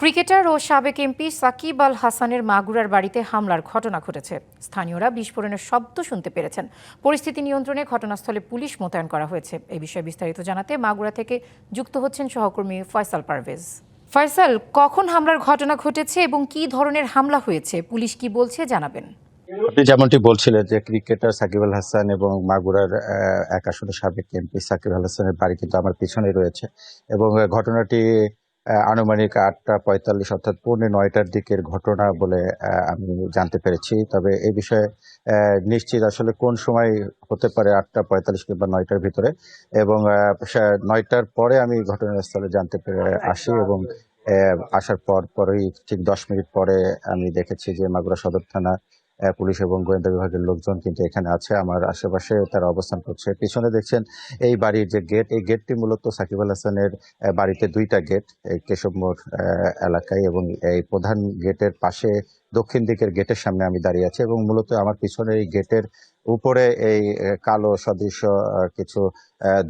Cricketer ও সাবেক MP Shakib Al হাসানের মাগুরার বাড়িতে হামলার ঘটনা ঘটেছে। স্থানীয়রা বিস্ফোরণের শব্দ শুনতে পেরেছেন। পরিস্থিতি নিয়ন্ত্রণে ঘটনাস্থলে পুলিশ মোতায়েন করা হয়েছে। এই বিষয়ে বিস্তারিত জানাতে মাগুরা থেকে যুক্ত হচ্ছেন সহকর্মী ফয়সাল পারভেজ। ফয়সাল, কখন হামলার ঘটনা ঘটেছে এবং কী ধরনের হামলা হয়েছে, পুলিশ কি বলছে জানাবেন। আপনি যেমনটি বলছিলেন যে ক্রিকেটার সাকিব আল হাসান এবং মাগুরার এক আসনের সাবেক এমপি সাকিব আল হাসানের বাড়ি কিন্তু আমার পিছনে রয়েছে এবং ঘটনাটি আনুমানিক 8:45 অর্থাৎ 8:45টার দিকের ঘটনা বলে আমি জানতে পেরেছি। তবে এই বিষয়ে নিশ্চিত আসলে কোন সময় হতে পারে 8:45 কিংবা 9টার ভিতরে, এবং 9টার পরে আমি ঘটনাস্থলে জানতে পেরে আসি এবং আসার পরই ঠিক 10 মিনিট পরে আমি দেখেছি যে মাগুরা সদর থানা পুলিশ এবং গোয়েন্দা বিভাগের লোকজন কিন্তু এখানে আছে, আমার আশেপাশে তারা অবস্থান করছে। পিছনে দেখছেন এই বাড়ির যে গেট, এই গেটটি মূলত সাকিব আল হাসানের বাড়িতে 2টা গেট এই কেশব মোড় এলাকায়, এবং এই প্রধান গেটের পাশে দক্ষিণ দিকের গেটের সামনে আমি দাঁড়িয়ে আছি এবং মূলত আমার পিছনে এই গেটের উপরে এই কালো সদৃশ্য কিছু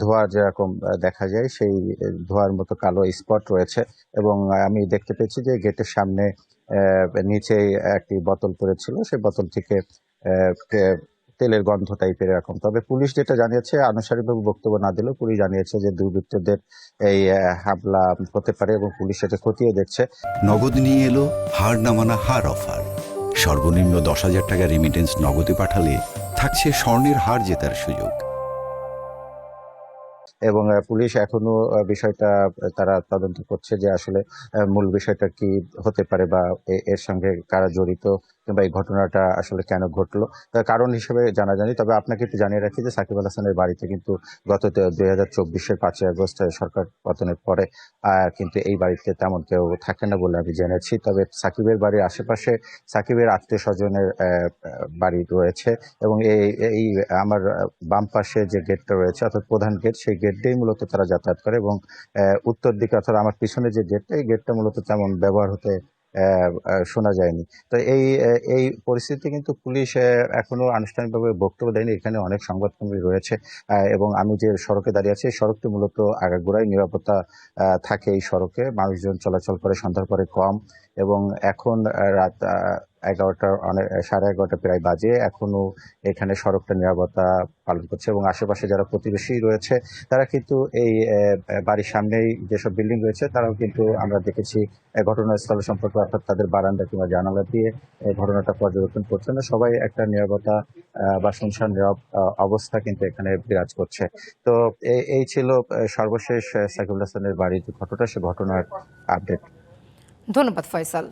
ধোঁয়া যেরকম দেখা যায়, সেই ধোঁয়ার মতো কালো স্পট রয়েছে এবং আমি দেখতে পেয়েছি যে গেটের সামনে নিচেই একটি বোতল পড়েছিল, সেই বোতল থেকে তেলের গন্ধ টাইপের এরকম। তবে পুলিশ যেটা জানিয়েছে, আনুষ্ঠানিকভাবে বক্তব্য না দিলেও পুলিশ জানিয়েছে যে দুর্বৃত্তদের এই হামলা হতে পারে এবং পুলিশ সেটা খতিয়ে দেখছে। নগদ নিয়ে এলো হার না মানা হার অফার। সর্বনিম্ন 10,000 টাকা রেমিটেন্স নগদে পাঠালে থাকছে স্বর্ণের হার জেতার সুযোগ। এবং পুলিশ এখনো বিষয়টা তারা তদন্ত করছে যে আসলে মূল বিষয়টা কি হতে পারে বা এর সঙ্গে কারা জড়িত কিংবা এই ঘটনাটা আসলে কেন ঘটলো তার কারণ হিসেবে জানা যায়নি। তবে আপনাকে একটু জানিয়ে রাখি যে সাকিব আল হাসানের বাড়িতে কিন্তু গত 2024-এর 5ই আগস্ট সরকার পতনের পরে কিন্তু এই বাড়িতে তেমন কেউ থাকে না বলে আমি জেনেছি। তবে সাকিবের বাড়ির আশেপাশে সাকিবের আত্মীয় স্বজনের বাড়ি রয়েছে এবং এই আমার বাম পাশে যে গেটটা রয়েছে অর্থাৎ প্রধান গেট, সেই গেট দিয়েই মূলত তারা যাতায়াত করে এবং উত্তর দিকে অর্থাৎ আমার পিছনে যে গেটটা, এই গেটটা মূলত তেমন ব্যবহার হতে শোনা যায়নি। তো এই পরিস্থিতি কিন্তু পুলিশ এখনো আনুষ্ঠানিকভাবে বক্তব্য দেয়নি। এখানে অনেক সংবাদকর্মী রয়েছে এবং আমি যে সড়কে দাঁড়িয়ে আছি, এই সড়কটি মূলত আগাগোড়াই নিরাপত্তা থাকে। এই সড়কে মানুষজন চলাচল করে সন্ধ্যার পরে কম এবং এখন রাত 11টা অনেক 11:30 প্রায় বাজে, এখনো এখানে সড়কটা নিরাপত্তা পালন করছে এবং আশেপাশে যারা প্রতিবেশী রয়েছে তারা কিন্তু এই বাড়ির সামনেই যেসব বিল্ডিং রয়েছে তারাও কিন্তু আমরা দেখেছি ঘটনাস্থল সম্পর্কে অর্থাৎ তাদের বারান্দা কিংবা জানালা দিয়ে ঘটনাটা পর্যবেক্ষণ করছে না। সবাই একটা নিরাপত্তা বা শুনশান অবস্থা কিন্তু এখানে বিরাজ করছে। তো এই ছিল সর্বশেষ সাকিব আল হাসানের বাড়ির ঘটনা, সে ঘটনার আপডেট। ধন্যবাদ ফয়সাল।